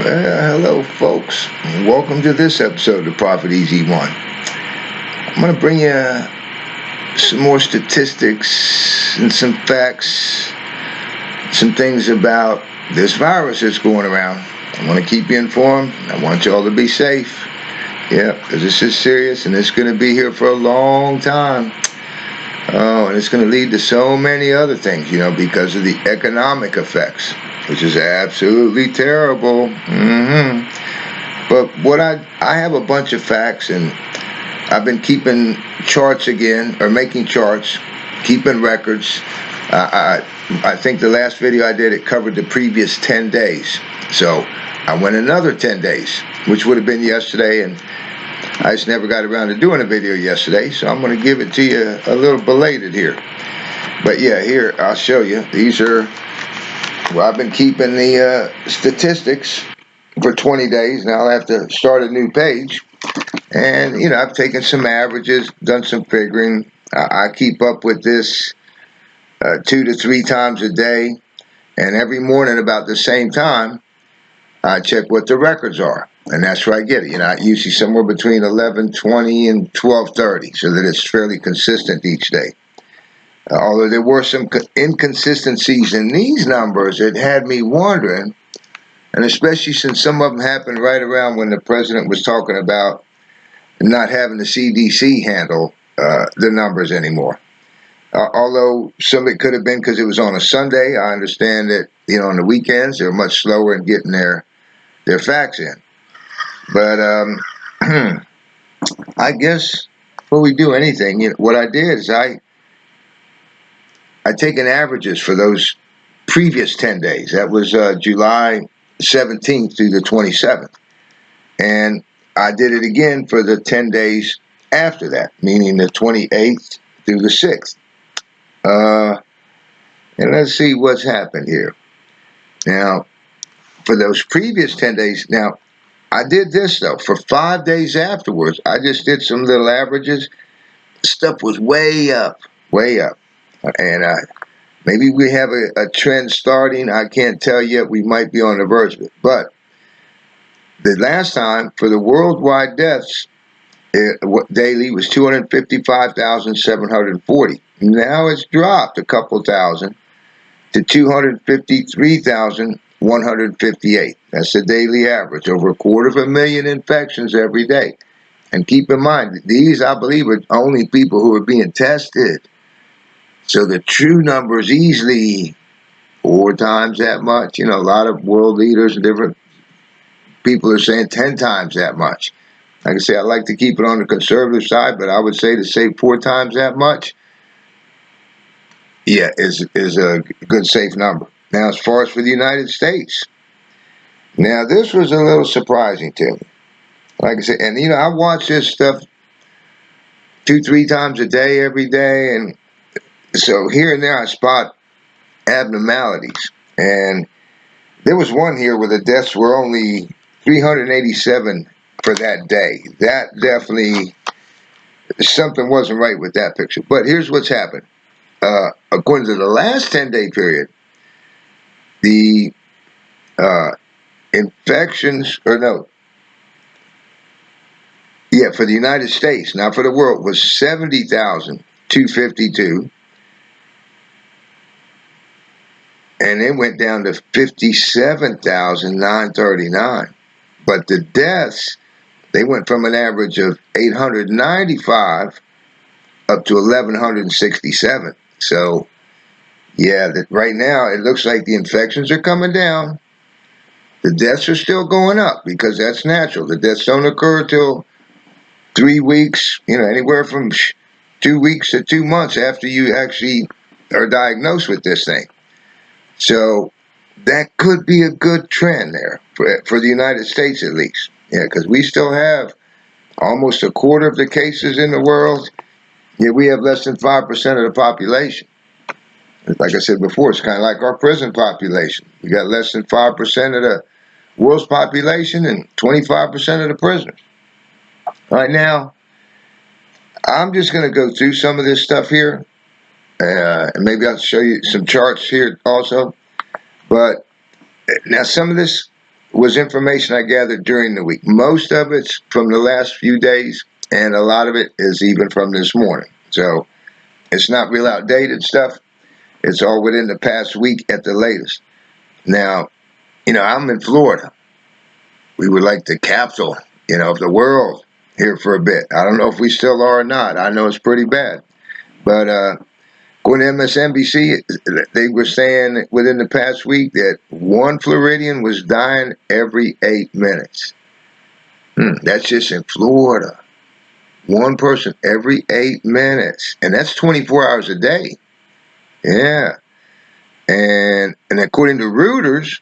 Well, hello, folks. Welcome to this episode of Prophet Easy One. I'm going to bring you some more statistics and some facts, some things about this virus that's going around. I want to keep you informed. I want you all to be safe. Yeah, because this is serious and it's going to be here for a long time. Oh, and it's going to lead to so many other things, because of the economic effects, which is absolutely terrible. But what I have a bunch of facts, and I've been keeping charts again, or making charts, keeping records. I think the last video I did, it covered the previous 10 days. So I went another 10 days, which would have been yesterday, and I just never got around to doing a video yesterday, so I'm going to give it to you a little belated here. But yeah, here, I'll show you. These are, I've been keeping the statistics for 20 days. Now I'll have to start a new page. And, I've taken some averages, done some figuring. I keep up with this 2 to 3 times a day. And every morning about the same time, I check what the records are. And that's where I get it. Usually somewhere between 11:20 and 12:30, so that it's fairly consistent each day. Although there were some inconsistencies in these numbers, it had me wondering, and especially since some of them happened right around when the president was talking about not having the CDC handle the numbers anymore. Although some of it could have been because it was on a Sunday. I understand that, on the weekends, they're much slower in getting their facts in. But I guess before we do anything, what I did is I taken averages for those previous 10 days. That was July 17th through the 27th. And I did it again for the 10 days after that, meaning the 28th through the 6th. And let's see what's happened here. Now, for those previous 10 days, now, I did this, though. For 5 days afterwards, I just did some little averages. Stuff was way up, way up. And maybe we have a trend starting. I can't tell yet. We might be on the verge of it. But the last time, for the worldwide deaths, daily was 255,740. Now it's dropped a couple thousand to 253,158. That's the daily average, over 250,000 infections every day. And keep in mind, these, I believe, are only people who are being tested. So the true number is easily 4 times that much. A lot of world leaders and different people are saying 10 times that much. Like I say, I like to keep it on the conservative side, but I would say to say 4 times that much, yeah, is a good safe number. Now, as far as for the United States, now this was a little surprising to me. Like I said, and I watch this stuff 2-3 times a day, every day, and so here and there I spot abnormalities. And there was one here where the deaths were only 387 for that day. That definitely, something wasn't right with that picture. But here's what's happened. According to the last 10-day period, the infections, for the United States, not for the world, was 70,252. And it went down to 57,939. But the deaths, they went from an average of 895 up to 1,167. So, yeah, right now it looks like the infections are coming down. The deaths are still going up because that's natural. The deaths don't occur till 3 weeks, anywhere from 2 weeks to 2 months after you actually are diagnosed with this thing. So that could be a good trend there for the United States, at least. Yeah, because we still have almost a quarter of the cases in the world. Yet we have less than 5% of the population. Like I said before, it's kind of like our prison population. We got less than 5% of the world's population and 25% of the prisoners. Right now, I'm just going to go through some of this stuff here. And maybe I'll show you some charts here also. But now some of this was information I gathered during the week. Most of it's from the last few days, and a lot of it is even from this morning. So it's not real outdated stuff. It's all within the past week at the latest. Now, I'm in Florida. We were like the capital, of the world here for a bit. I don't know if we still are or not. I know it's pretty bad. But according to MSNBC, they were saying within the past week that one Floridian was dying every 8 minutes. That's just in Florida. One person every 8 minutes. And that's 24 hours a day. Yeah. And according to Reuters,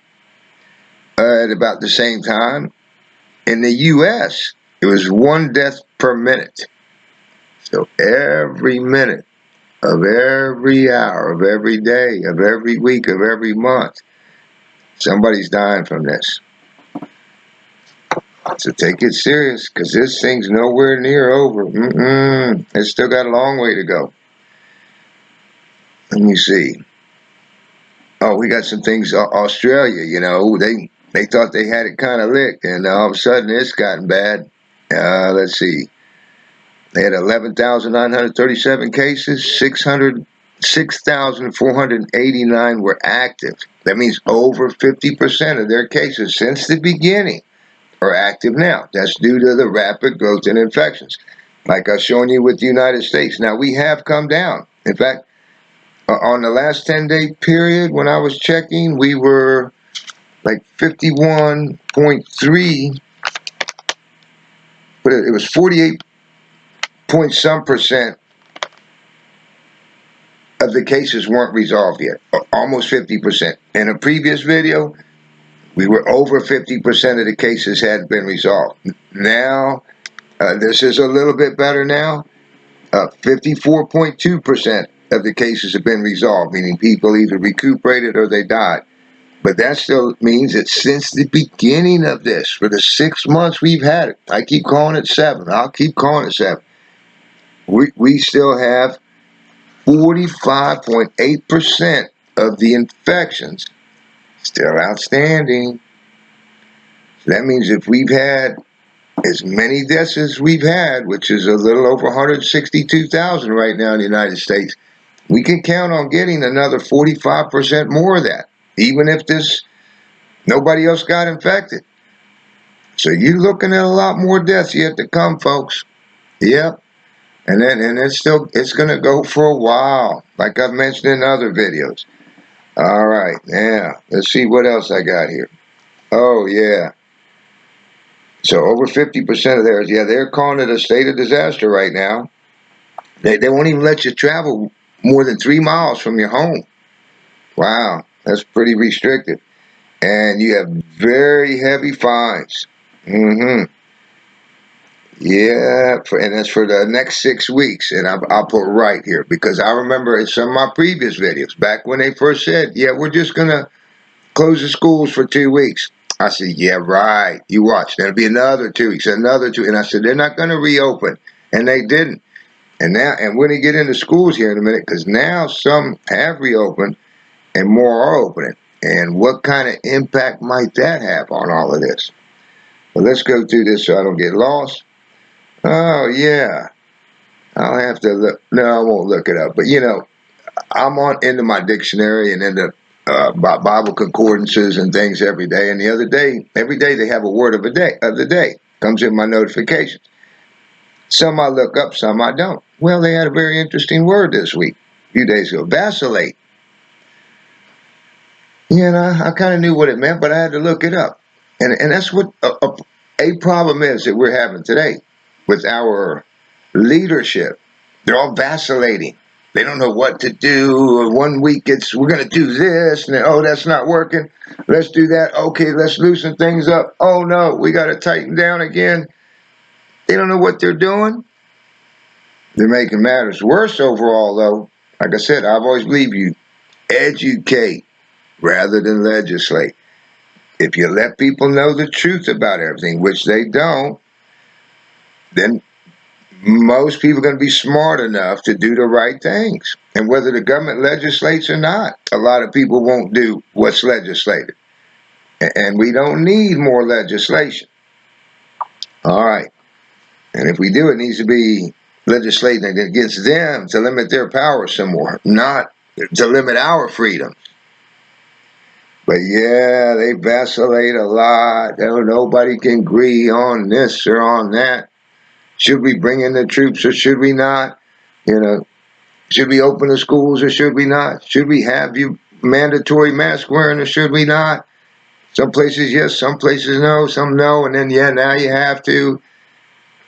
at about the same time, in the U.S., it was one death per minute. So every minute of every hour of every day of every week of every month, somebody's dying from this. So take it serious, because this thing's nowhere near over. It's still got a long way to go. Let me see. Oh, we got some things. Australia, they thought they had it kind of licked, and all of a sudden it's gotten bad. Let's see. They had 11,937 cases. 6,489 were active. That means over 50% of their cases since the beginning are active now. That's due to the rapid growth in infections, like I've shown you with the United States. Now, we have come down. In fact, on the last 10-day period, when I was checking, we were like 51.3, but it was 48 point some percent of the cases weren't resolved yet, almost 50%. In a previous video, we were over 50% of the cases had been resolved. Now, this is a little bit better now. 54.2% of the cases have been resolved, meaning people either recuperated or they died. But that still means that since the beginning of this, for the 6 months we've had it, I keep calling it 7, I'll keep calling it 7, we still have 45.8% of the infections still outstanding. So that means if we've had as many deaths as we've had, which is a little over 162,000 right now in the United States, we can count on getting another 45% more of that, even if nobody else got infected. So you're looking at a lot more deaths yet to come, folks. Yep. And it's going to go for a while, like I've mentioned in other videos. All right, yeah. Let's see what else I got here. Oh, yeah. So over 50% of theirs, they're calling it a state of disaster right now. They won't even let you travel more than 3 miles from your home. Wow, that's pretty restricted. And you have very heavy fines. Yeah, and that's for the next 6 weeks. And I'll put right here, because I remember in some of my previous videos, back when they first said, we're just going to close the schools for 2 weeks. I said, yeah, right. You watch. There'll be another 2 weeks, another 2. And I said, they're not going to reopen. And they didn't. And we're going to get into schools here in a minute, because now some have reopened and more are opening. And what kind of impact might that have on all of this? Well, let's go through this so I don't get lost. Oh, yeah. I'll have to look. No, I won't look it up. But, I'm into my dictionary and into Bible concordances and things every day. And every day they have a word of the day comes in my notifications. Some I look up, some I don't. Well, they had a very interesting word this week, a few days ago. Vacillate. I kind of knew what it meant, but I had to look it up. And that's what a problem is that we're having today with our leadership. They're all vacillating. They don't know what to do. 1 week we're going to do this, and then, that's not working. Let's do that. Okay, let's loosen things up. Oh no, we got to tighten down again. They don't know what they're doing. They're making matters worse overall, though. Like I said, I've always believed you educate rather than legislate. If you let people know the truth about everything, which they don't, then most people are going to be smart enough to do the right things. And whether the government legislates or not, a lot of people won't do what's legislated. And we don't need more legislation. All right. And if we do, it needs to be legislating against them to limit their power some more, not to limit our freedom. But yeah, they vacillate a lot. Nobody can agree on this or on that. Should we bring in the troops or should we not? Should we open the schools or should we not? Should we have you mandatory mask wearing or should we not? Some places yes, some places no, some no, and then yeah, now you have to.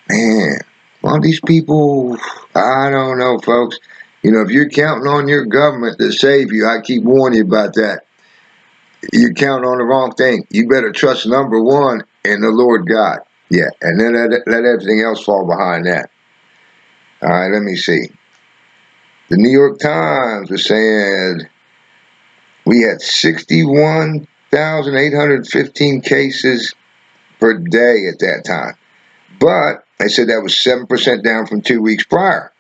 Man, well, these people, I don't know, folks. If you're counting on your government to save you, I keep warning you about that. You're counting on the wrong thing. You better trust number one in the Lord God. Yeah, and then let everything else fall behind that. All right, let me see. The New York Times was saying we had 61,815 cases per day at that time. But they said that was 7% down from 2 weeks prior.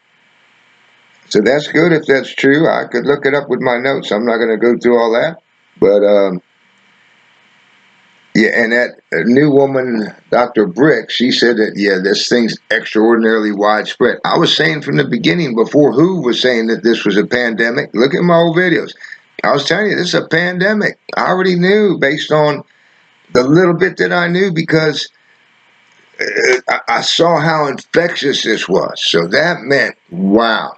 So that's good if that's true. I could look it up with my notes. I'm not going to go through all that. But yeah, and that new woman, Dr. Brick, she said that, yeah, this thing's extraordinarily widespread. I was saying from the beginning, before WHO was saying that this was a pandemic, look at my old videos. I was telling you, this is a pandemic. I already knew based on the little bit that I knew because I saw how infectious this was. So that meant, wow,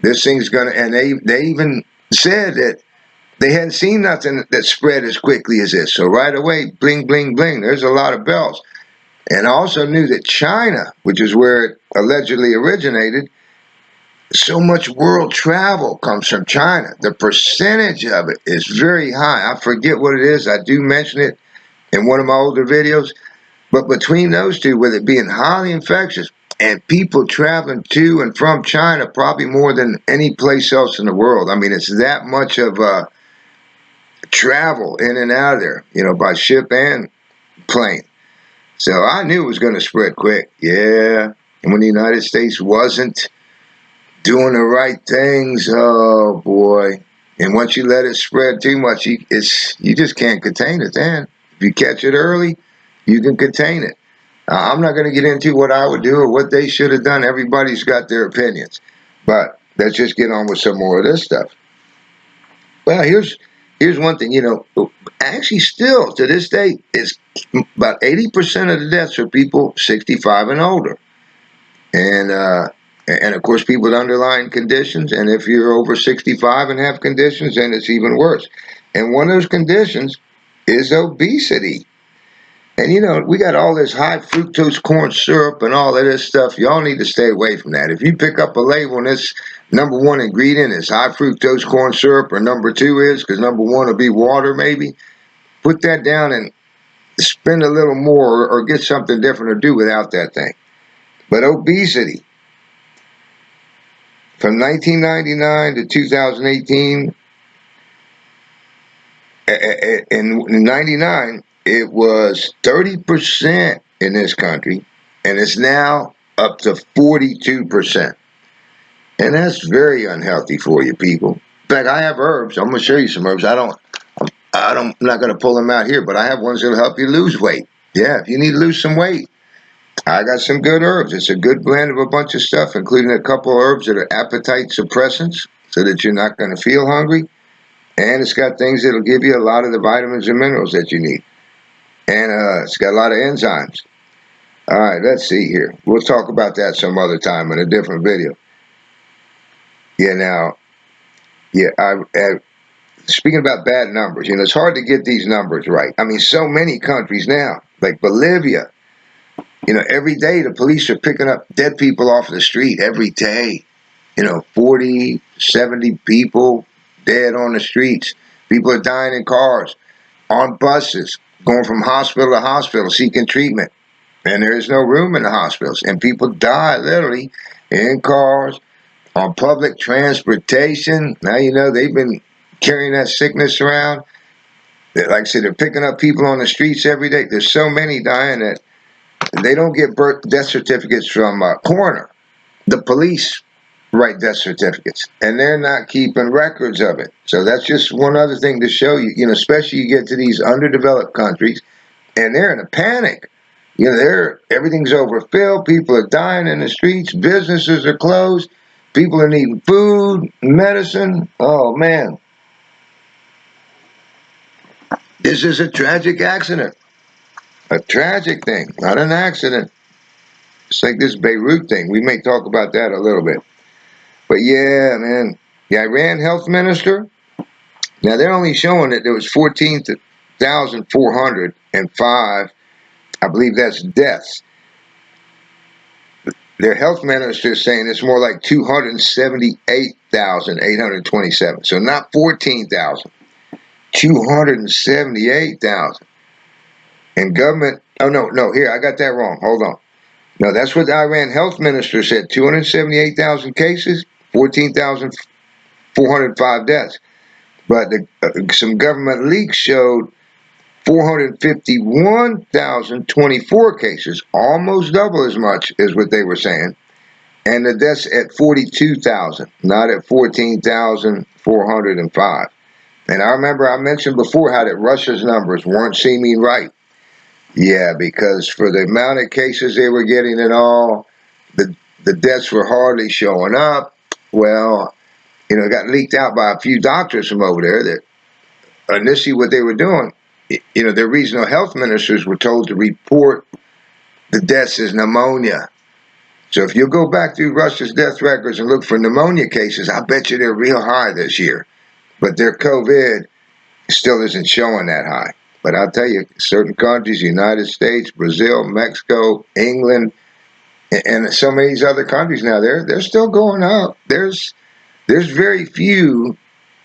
this thing's going to, and they even said that they hadn't seen nothing that spread as quickly as this. So right away, bling, bling, bling, there's a lot of bells. And I also knew that China, which is where it allegedly originated, so much world travel comes from China. The percentage of it is very high. I forget what it is. I do mention it in one of my older videos. But between those two, with it being highly infectious and people traveling to and from China probably more than any place else in the world. I mean, it's that much of travel in and out of there, by ship and plane. So I knew it was going to spread quick. Yeah. And when the United States wasn't doing the right things, oh boy. And once you let it spread too much, you just can't contain it then. If you catch it early, you can contain it. I'm not going to get into what I would do or what they should have done. Everybody's got their opinions. But let's just get on with some more of this stuff. Well, here's one thing, actually still to this day, it's about 80% of the deaths are people 65 and older. And of course, people with underlying conditions. And if you're over 65 and have conditions, then it's even worse. And one of those conditions is obesity. And we got all this high fructose corn syrup and all of this stuff. Y'all need to stay away from that. If you pick up a label and its number one ingredient is high fructose corn syrup, or number two is, because number one will be water maybe, put that down and spend a little more or get something different to do without that thing. But obesity, from 1999 to 2018, in 99, it was 30% in this country, and it's now up to 42%. And that's very unhealthy for you people. In fact, I have herbs. I'm going to show you some herbs. I'm not going to pull them out here, but I have ones that'll help you lose weight. Yeah, if you need to lose some weight, I got some good herbs. It's a good blend of a bunch of stuff, including a couple of herbs that are appetite suppressants so that you're not going to feel hungry. And it's got things that'll give you a lot of the vitamins and minerals that you need. And it's got a lot of enzymes. All right, let's see here. We'll talk about that some other time in a different video. Speaking about bad numbers, it's hard to get these numbers right. I mean, so many countries now, like Bolivia, every day the police are picking up dead people off the street every day. 40, 70 people dead on the streets. People are dying in cars, on buses, going from hospital to hospital seeking treatment. And there is no room in the hospitals. And people die literally in cars, on public transportation. Now, they've been carrying that sickness around. Like I said, they're picking up people on the streets every day. There's so many dying that they don't get death certificates from coroner. The police write death certificates, and they're not keeping records of it. So that's just one other thing to show you. Especially you get to these underdeveloped countries, and they're in a panic. Everything's overfilled. People are dying in the streets. Businesses are closed. People are needing food, medicine. Oh man, this is a tragic accident. A tragic thing, not an accident. It's like this Beirut thing. We may talk about that a little bit. But yeah, man, the Iran health minister. Now they're only showing that there was 14,405. I believe that's deaths. Their health minister is saying it's more like 278,827. So not 14,000, 278,000. And government, oh no, here, I got that wrong. Hold on. No, that's what the Iran health minister said. 278,000 cases, 14,405 deaths. But some government leaks showed 451,024 cases, almost double as much as what they were saying. And the deaths at 42,000, not at 14,405. And I remember I mentioned before how that Russia's numbers weren't seeming right. Yeah, because for the amount of cases they were getting and all, the deaths were hardly showing up. Well, it got leaked out by a few doctors from over there that initially what they were doing, their regional health ministers were told to report the deaths as pneumonia. So if you go back through Russia's death records and look for pneumonia cases, I bet you they're real high this year. But their COVID still isn't showing that high. But I'll tell you, certain countries, United States, Brazil, Mexico, England, and some of these other countries now, they're still going up. There's very few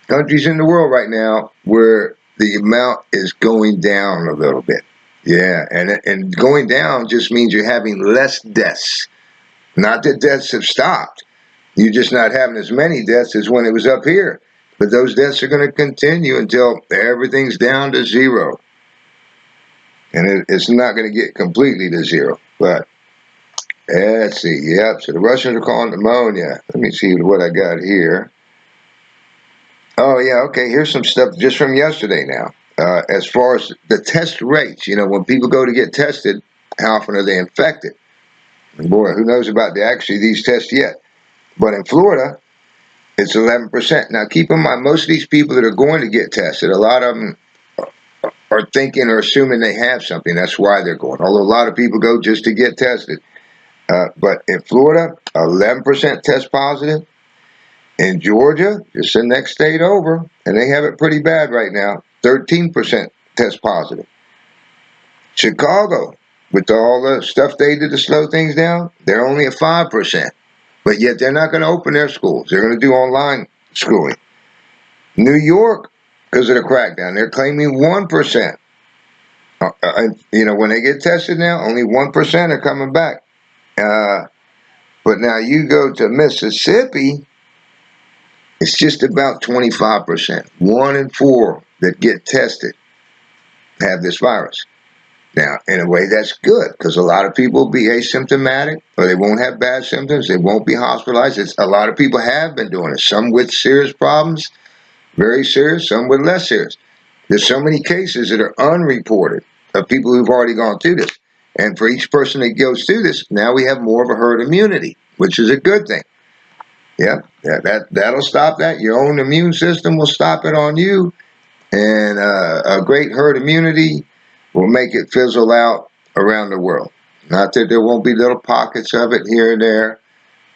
countries in the world right now where the amount is going down a little bit. Yeah, and going down just means you're having less deaths. Not that deaths have stopped. You're just not having as many deaths as when it was up here. But those deaths are going to continue until everything's down to zero. And it's not going to get completely to zero. But let's see. Yep. So the Russians are calling pneumonia. Let me see what I got here. Oh, yeah. Okay. Here's some stuff just from yesterday now. As far as the test rates, when people go to get tested, how often are they infected? And boy, who knows about these tests yet? But in Florida, it's 11%. Now, keep in mind, most of these people that are going to get tested, a lot of them are thinking or assuming they have something. That's why they're going. Although a lot of people go just to get tested. But in Florida, 11% test positive. In Georgia, just the next state over, and they have it pretty bad right now, 13% test positive. Chicago, with all the stuff they did to slow things down, they're only at 5%. But yet they're not going to open their schools. They're going to do online schooling. New York, because of the crackdown, they're claiming 1%. When they get tested now, only 1% are coming back. But now you go to Mississippi, it's just about 25%. 1 in 4 that get tested have this virus. Now, in a way, that's good because a lot of people will be asymptomatic or they won't have bad symptoms. They won't be hospitalized. A lot of people have been doing it. Some with serious problems, very serious, some with less serious. There's so many cases that are unreported of people who've already gone through this. And for each person that goes through this, now we have more of a herd immunity, which is a good thing. Yeah, that'll stop that. Your own immune system will stop it on you. And a great herd immunity will make it fizzle out around the world. Not that there won't be little pockets of it here and there,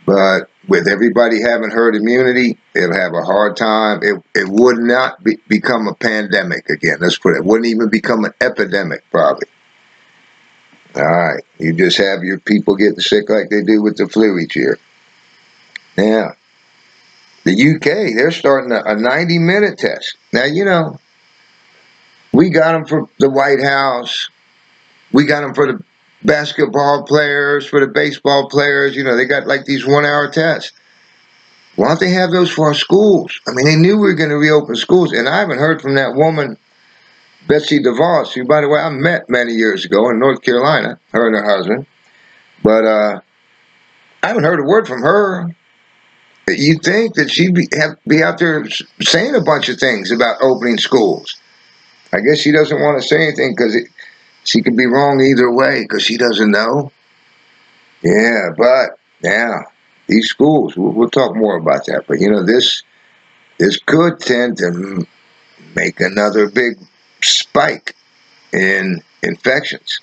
but with everybody having herd immunity, it'll have a hard time. It would not become a pandemic again. Let's put it. It wouldn't even become an epidemic, probably. All right. You just have your people getting sick like they do with the flu each year. Yeah. The UK, they're starting a 90-minute test. Now, we got them for the White House. We got them for the basketball players, for the baseball players. They got like these 1-hour tests. Why don't they have those for our schools? I mean, they knew we were going to reopen schools. And I haven't heard from that woman, Betsy DeVos, who, by the way, I met many years ago in North Carolina, her and her husband. But I haven't heard a word from her. You'd think that she'd be out there saying a bunch of things about opening schools. I guess she doesn't want to say anything because she could be wrong either way because she doesn't know. Yeah, but yeah, these schools, we'll talk more about that. But this could tend to make another big spike in infections.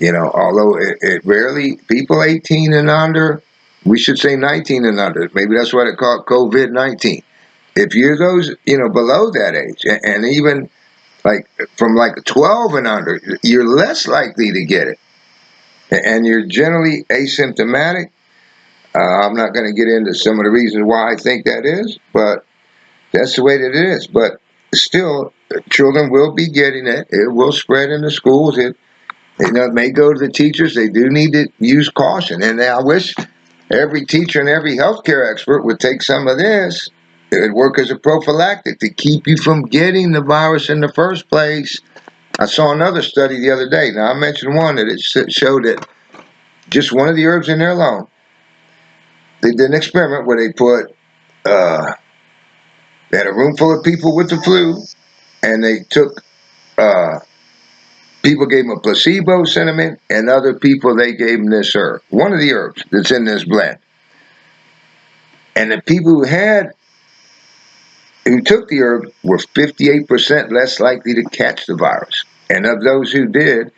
Although it rarely, people 18 and under, we should say 19 and under. Maybe that's why they call it COVID-19. If you're those, below that age, and even like from like 12 and under, you're less likely to get it. And you're generally asymptomatic. I'm not going to get into some of the reasons why I think that is, but that's the way that it is. But still, children will be getting it. It will spread in the schools. It may go to the teachers. They do need to use caution. And I wish every teacher and every healthcare expert would take some of this. It would work as a prophylactic to keep you from getting the virus in the first place. I saw another study the other day. Now, I mentioned one that it showed that just one of the herbs in there alone, they did an experiment where they had a room full of people with the flu, and they took people gave them a placebo sentiment, and other people they gave them this herb, one of the herbs that's in this blend. And the people who took the herb were 58% less likely to catch the virus. And of those who did,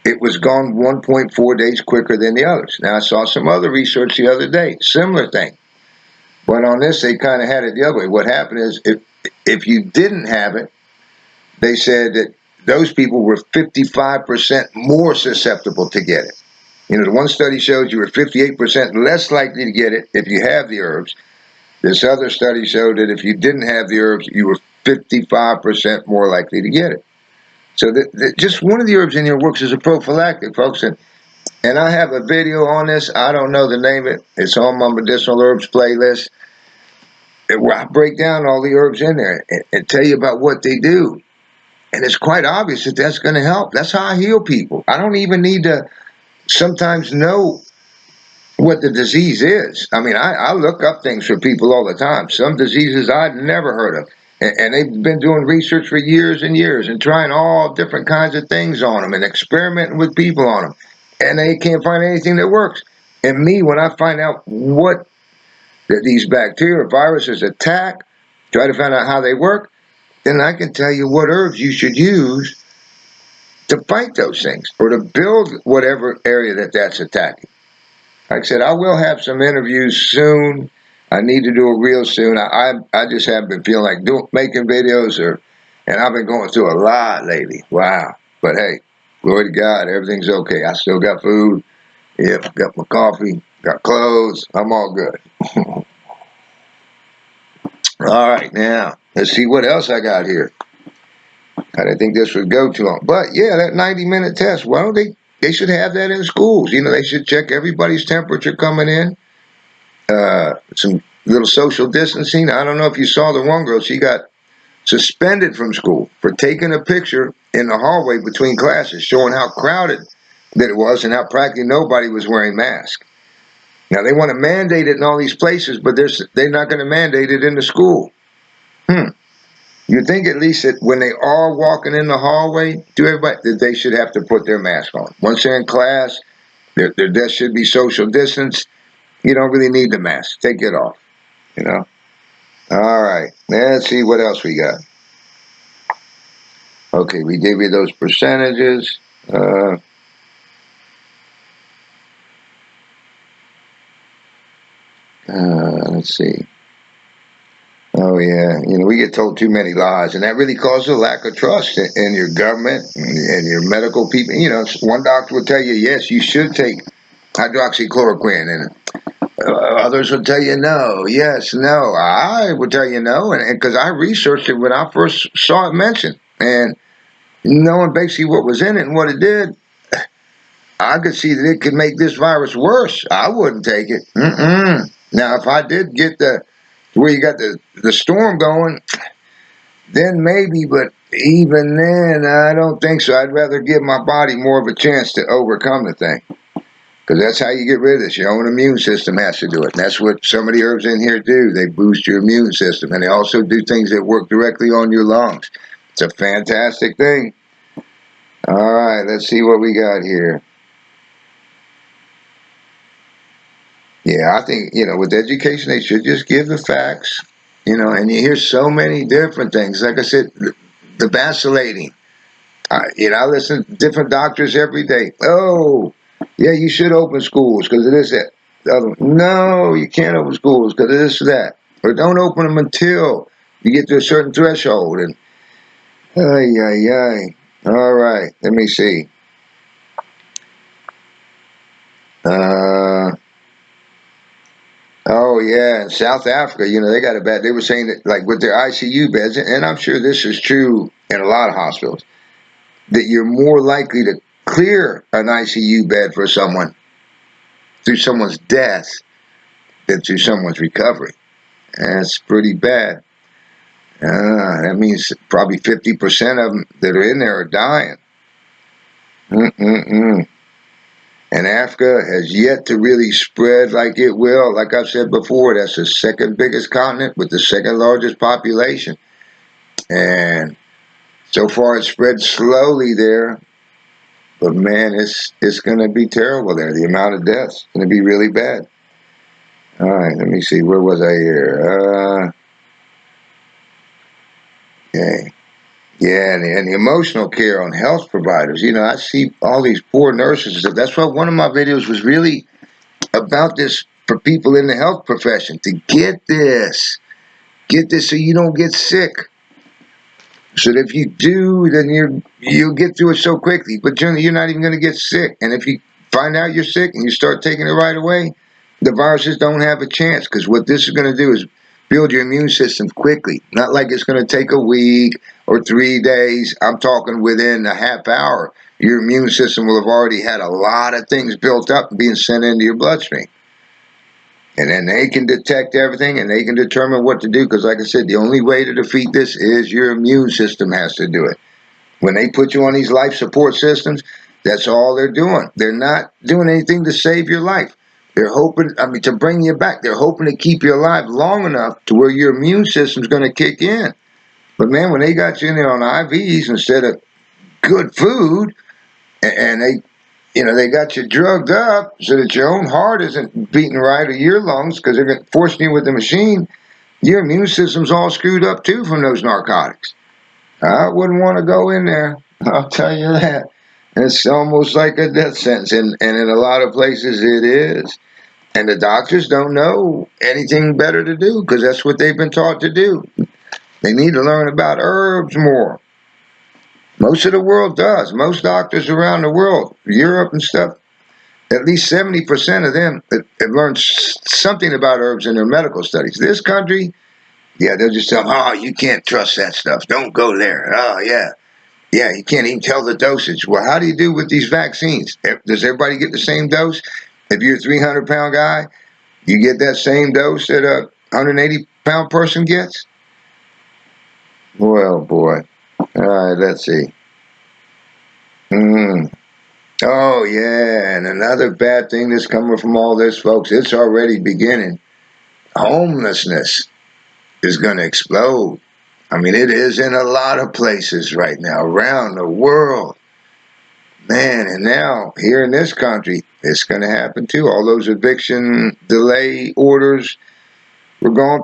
it was gone 1.4 days quicker than the others. Now, I saw some other research the other day, similar thing. But on this, they kind of had it the other way. What happened is if you didn't have it, they said that those people were 55% more susceptible to get it. The one study showed you were 58% less likely to get it if you have the herbs. This other study showed that if you didn't have the herbs, you were 55% more likely to get it. So just one of the herbs in here works as a prophylactic, folks. And I have a video on this. I don't know the name of it. It's on my medicinal herbs playlist, where I break down all the herbs in there and tell you about what they do. And it's quite obvious that that's going to help. That's how I heal people. I don't even need to sometimes know what the disease is. I mean, I look up things for people all the time. Some diseases I'd never heard of. And they've been doing research for years and years and trying all different kinds of things on them and experimenting with people on them. And they can't find anything that works. And me, when I find out what these bacteria or viruses attack, try to find out how they work, then I can tell you what herbs you should use to fight those things or to build whatever area that's attacking. Like I said, I will have some interviews soon. I need to do it real soon. I just haven't been feeling like making videos, and I've been going through a lot lately. Wow. But hey, glory to God, everything's okay. I still got food. Yep, got my coffee, got clothes. I'm all good. All right, now, let's see what else I got here. I didn't think this would go too long. But yeah, that 90-minute test, well, they should have that in schools. They should check everybody's temperature coming in. Some little social distancing. I don't know if you saw the one girl, she got suspended from school for taking a picture in the hallway between classes, showing how crowded that it was and how practically nobody was wearing masks. Now, they want to mandate it in all these places, but they're not going to mandate it in the school. You'd think at least that when they are walking in the hallway to everybody, that they should have to put their mask on. Once they're in class, their desk should be social distance. You don't really need the mask. Take it off, All right, let's see what else we got. Okay, we gave you those percentages. Let's see. Oh, yeah. We get told too many lies, and that really causes a lack of trust in your government and your medical people. One doctor will tell you, yes, you should take hydroxychloroquine, and others will tell you no, yes, no. I would tell you no, and because I researched it when I first saw it mentioned, and knowing basically what was in it and what it did, I could see that it could make this virus worse. I wouldn't take it. Now, if I did get where you got the storm going, then maybe, but even then, I don't think so. I'd rather give my body more of a chance to overcome the thing. Because that's how you get rid of this. Your own immune system has to do it. And that's what some of the herbs in here do. They boost your immune system. And they also do things that work directly on your lungs. It's a fantastic thing. All right, let's see what we got here. Yeah, I think, with education, they should just give the facts, and you hear so many different things. Like I said, the vacillating. I listen to different doctors every day. Oh, yeah, you should open schools because of this, that. The other one, no, you can't open schools because of this, that. Or don't open them until you get to a certain threshold. And, ay, ay, ay. All right, let me see. Oh yeah, in South Africa, they got a bad. They were saying that, like with their ICU beds, and I'm sure this is true in a lot of hospitals, that you're more likely to clear an ICU bed for someone through someone's death than through someone's recovery. That's pretty bad. That means probably 50% of them that are in there are dying. Mm-mm-mm. And Africa has yet to really spread like it will. Like I've said before, that's the second biggest continent with the second largest population. And so far it's spread slowly there. But man, it's going to be terrible there. The amount of deaths is going to be really bad. All right, let me see. Where was I here? Okay. Yeah, and the emotional care on health providers. I see all these poor nurses. That's why one of my videos was really about this for people in the health profession to get this so you don't get sick. So that if you do, then you'll get through it so quickly. But generally, you're not even going to get sick. And if you find out you're sick and you start taking it right away, the viruses don't have a chance. Because what this is going to do is build your immune system quickly. Not like it's going to take a week or 3 days. I'm talking within a half hour. Your immune system will have already had a lot of things built up and being sent into your bloodstream. And then they can detect everything and they can determine what to do. Because like I said, the only way to defeat this is your immune system has to do it. When they put you on these life support systems, that's all they're doing. They're not doing anything to save your life. They're hoping, to bring you back. They're hoping to keep you alive long enough to where your immune system's going to kick in. But man, when they got you in there on IVs instead of good food, and they got you drugged up so that your own heart isn't beating right or your lungs because they're forcing you with the machine, your immune system's all screwed up too from those narcotics. I wouldn't want to go in there. I'll tell you that. It's almost like a death sentence, and in a lot of places it is. And the doctors don't know anything better to do because that's what they've been taught to do. They need to learn about herbs more. Most of the world does. Most doctors around the world, Europe and stuff, at least 70% of them have learned something about herbs in their medical studies. This country, yeah, they'll just tell them, oh, you can't trust that stuff. Don't go there. Oh, yeah. Yeah, you can't even tell the dosage. Well, how do you do with these vaccines? Does everybody get the same dose? If you're a 300-pound guy, you get that same dose that a 180-pound person gets? Well, boy. All right, let's see. Oh, yeah, and another bad thing that's coming from all this, folks, it's already beginning. Homelessness is going to explode. It is in a lot of places right now around the world. Man, and now here in this country, it's going to happen too. All those eviction delay orders were gone.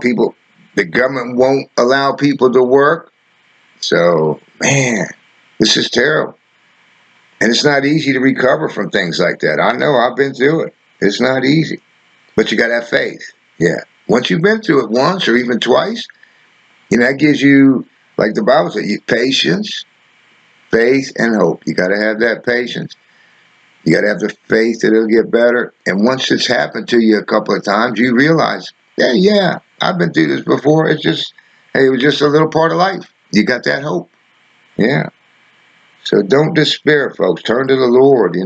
The government won't allow people to work. So, man, this is terrible. And it's not easy to recover from things like that. I know I've been through it. It's not easy. But you got to have faith. Yeah. Once you've been through it once or even twice, that gives you, like the Bible says, patience, faith, and hope. You got to have that patience. You got to have the faith that it'll get better. And once it's happened to you a couple of times, you realize, yeah, I've been through this before. It was just a little part of life. You got that hope. Yeah. So don't despair, folks. Turn to the Lord,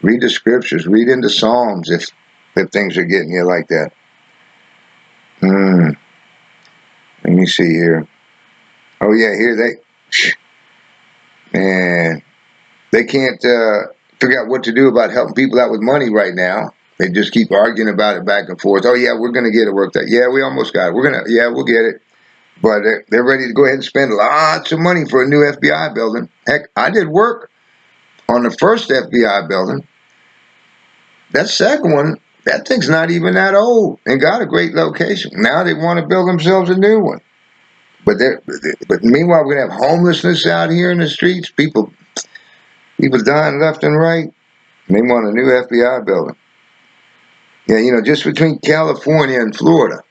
Read the scriptures. Read into Psalms if things are getting you like that. Let me see here. Oh, yeah, here man, they can't figure out what to do about helping people out with money right now. They just keep arguing about it back and forth. Oh yeah, we're going to get it worked out. Yeah, we almost got it. We'll get it. But they're ready to go ahead and spend lots of money for a new FBI building. Heck, I did work on the first FBI building. That second one, that thing's not even that old and got a great location. Now they want to build themselves a new one. But meanwhile, we're going to have homelessness out here in the streets. People dying left and right. And they want a new FBI building. Yeah, just between California and Florida,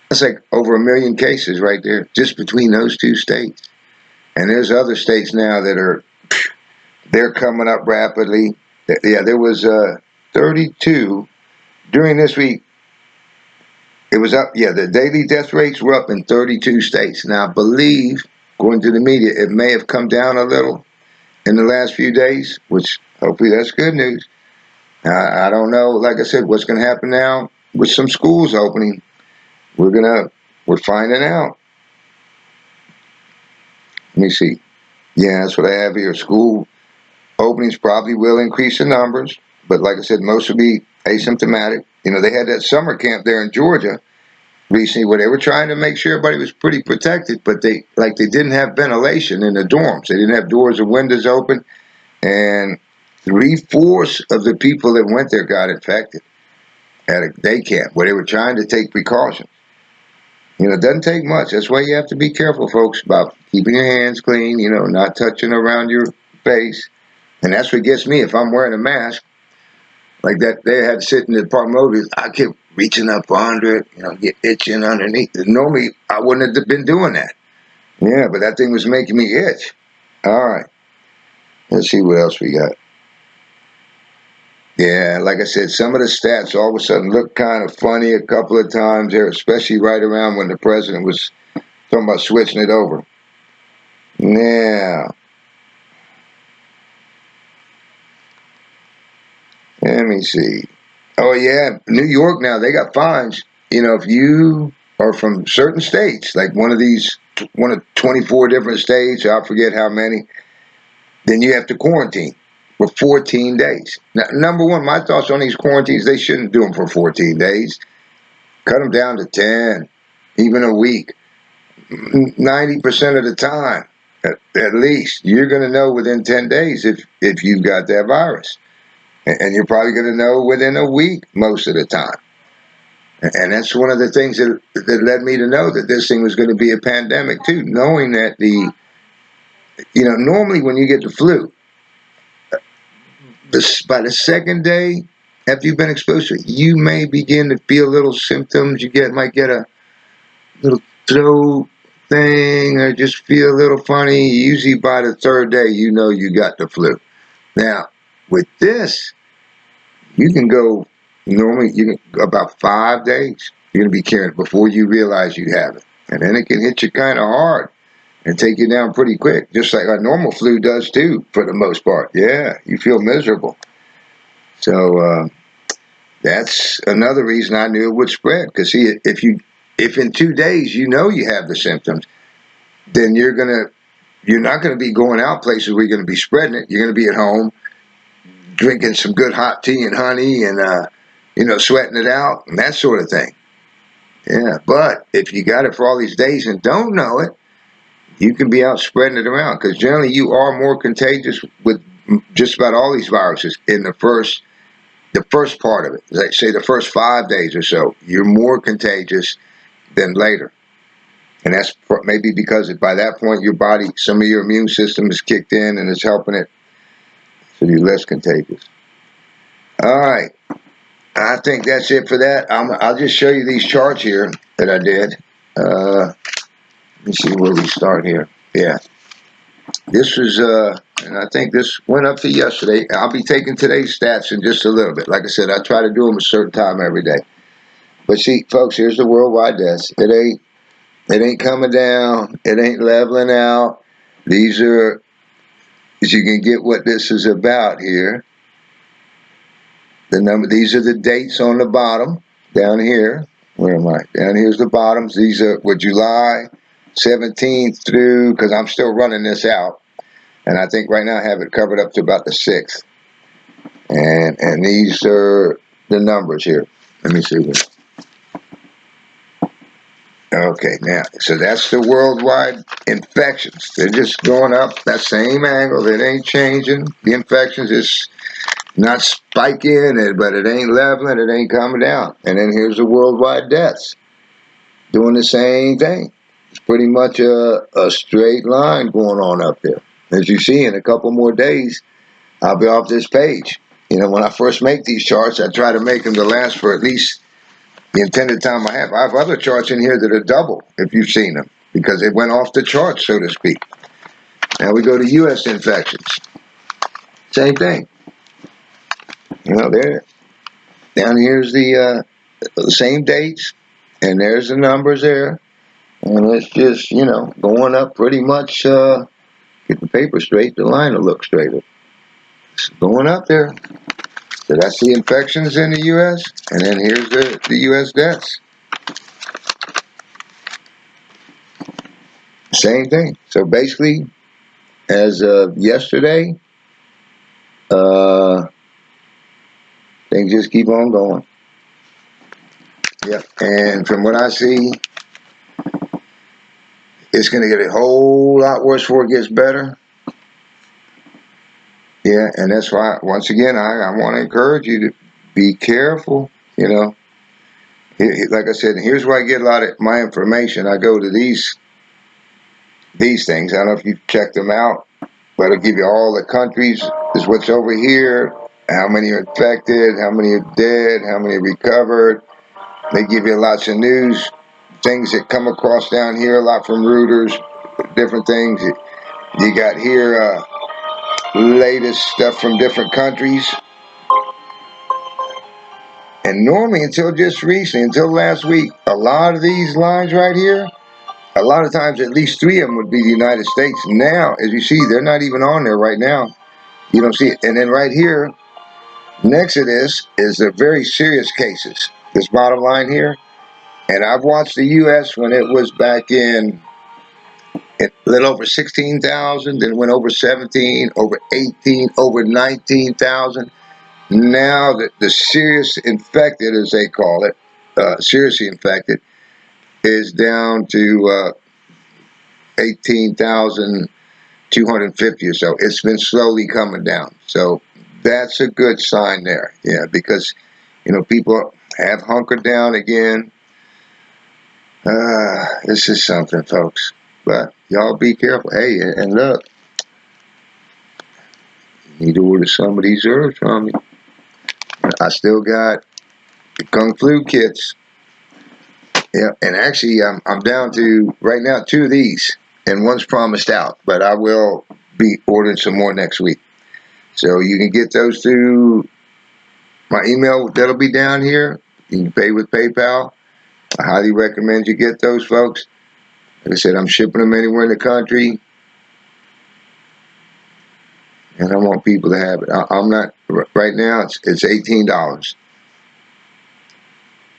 that's like over 1 million cases right there, just between those two states. And there's other states now that they're coming up rapidly. Yeah, there was 32 during this week. It was up. Yeah, the daily death rates were up in 32 states. Now, I believe, according to the media, it may have come down a little in the last few days, which hopefully that's good news. I don't know, like I said, what's going to happen now with some schools opening. We're finding out. Let me see. Yeah, that's what I have here. School openings probably will increase the numbers, but like I said, most will be asymptomatic. They had that summer camp there in Georgia recently where they were trying to make sure everybody was pretty protected, but they didn't have ventilation in the dorms. They didn't have doors or windows open, and 3/4 of the people that went there got infected at a day camp where they were trying to take precautions. It doesn't take much. That's why you have to be careful, folks, about keeping your hands clean, not touching around your face. And that's what gets me if I'm wearing a mask. Like that, they had to sit in the department. I kept reaching up under it, get itching underneath. Normally, I wouldn't have been doing that. Yeah, but that thing was making me itch. All right. Let's see what else we got. Yeah, like I said, some of the stats all of a sudden looked kind of funny a couple of times there, especially right around when the president was talking about switching it over. Now, let me see. Oh, yeah, New York now, they got fines. If you are from certain states, like one of 24 different states, I forget how many, then you have to quarantine for 14 days. Now, number one, my thoughts on these quarantines, they shouldn't do them for 14 days. Cut them down to 10, even a week. 90% of the time, at least, you're going to know within 10 days if you've got that virus. And you're probably going to know within a week most of the time. And that's one of the things that led me to know that this thing was going to be a pandemic too, knowing that normally when you get the flu, by the second day after you've been exposed to it, you may begin to feel little symptoms. Might get a little throat thing or just feel a little funny. Usually by the third day, you know you got the flu. Now, with this, you can go about 5 days. You're going to be carrying it before you realize you have it. And then it can hit you kind of hard and take you down pretty quick, just like a normal flu does too, for the most part. Yeah, you feel miserable. So that's another reason I knew it would spread. Because see, if in 2 days you know you have the symptoms, then you're not gonna be going out places where you're gonna be spreading it. You're gonna be at home drinking some good hot tea and honey and sweating it out and that sort of thing. Yeah, but if you got it for all these days and don't know it, you can be out spreading it around, because generally you are more contagious with just about all these viruses in the first part of it. Like say the first 5 days or so, you're more contagious than later. And that's maybe because by that point your body, some of your immune system is kicked in and it's helping it to be less contagious. All right. I think that's it for that. I'll just show you these charts here that I did. Let me see where we start here. Yeah. This was, and I think this went up to yesterday. I'll be taking today's stats in just a little bit. Like I said, I try to do them a certain time every day. But see, folks, here's the worldwide deaths. It ain't coming down. It ain't leveling out. These are, as you can get what this is about here. These are the dates on the bottom down here. Where am I? Down here's the bottoms. These are July 17th through, because I'm still running this out. And I think right now I have it covered up to about the 6th. And these are the numbers here. Let me see here. Okay, now, so that's the worldwide infections. They're just going up that same angle. It ain't changing. The infections is not spiking it, but it ain't leveling. It ain't coming down. And then here's the worldwide deaths doing the same thing. It's pretty much a straight line going on up there. As you see, in a couple more days, I'll be off this page. You know, when I first make these charts, I try to make them to last for at least the intended time I have. I have other charts in here that are double, if you've seen them, because it went off the chart, so to speak. Now we go to U.S. infections. Same thing. You know, there, down here's the same dates, and there's the numbers there. And it's just, you know, going up pretty much, get the paper straight, the line will look straighter. It's going up there. So that's the infections in the U.S., and then here's the U.S. deaths. Same thing. So basically, as of yesterday, things just keep on going. Yep. And from what I see, it's going to get a whole lot worse before it gets better. Yeah, and that's why, once again, I want to encourage you to be careful, you know. Like I said, here's where I get a lot of my information. I go to these things. I don't know if you've checked them out, but it'll give you all the countries, is what's over here, how many are infected, how many are dead, how many recovered. They give you lots of news, things that come across down here, a lot from Reuters, different things. You got here latest stuff from different countries. And normally, until just recently, until last week, a lot of these lines right here, a lot of times at least 3 of them would be the United States. Now, as you see, they're not even on there right now. You don't see it. And then right here, next to this is the very serious cases. This bottom line here. And I've watched the U.S. when it was back in a little over 16,000, then went over 17, over 18, over 19,000. Now the serious infected, as they call it, seriously infected, is down to 18,250 or so. It's been slowly coming down. So that's a good sign there. Yeah, because, you know, people have hunkered down again. This is something, folks. But y'all be careful. Hey, and look, you need to order some of these herbs from me. I still got the Kung Flu kits. Yeah, and actually, I'm down to right now 2 of these, and one's promised out, but I will be ordering some more next week. So you can get those through my email. That'll be down here. You can pay with PayPal. I highly recommend you get those, folks. Like I said, I'm shipping them anywhere in the country, and I want people to have it. I'm not right now. It's $18.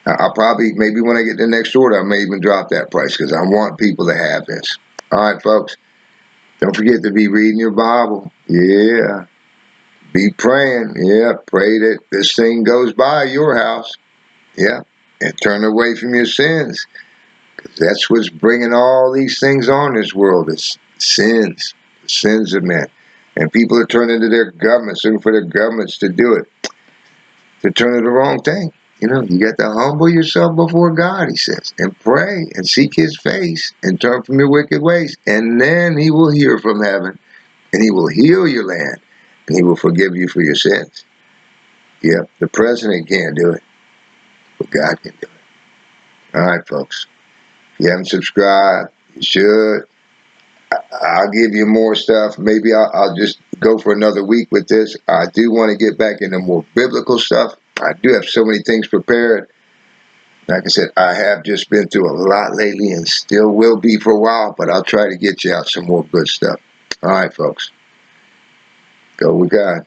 I'll probably, maybe when I get the next order, I may even drop that price because I want people to have this. All right, folks. Don't forget to be reading your Bible. Yeah. Be praying. Yeah. Pray that this thing goes by your house. Yeah. And turn away from your sins. Because that's what's bringing all these things on this world. It's sins. The sins of men. And people are turning to their governments, looking for their governments to do it. To turn to the wrong thing. You know, you got to humble yourself before God, he says, and pray and seek his face and turn from your wicked ways. And then he will hear from heaven and he will heal your land and he will forgive you for your sins. Yep, the president can't do it, but God can do it. All right, folks. If you haven't subscribed, you should. I'll give you more stuff. Maybe I'll just go for another week with this. I do want to get back into more biblical stuff. I do have so many things prepared. Like I said, I have just been through a lot lately and still will be for a while, but I'll try to get you out some more good stuff. All right, folks. Go with God.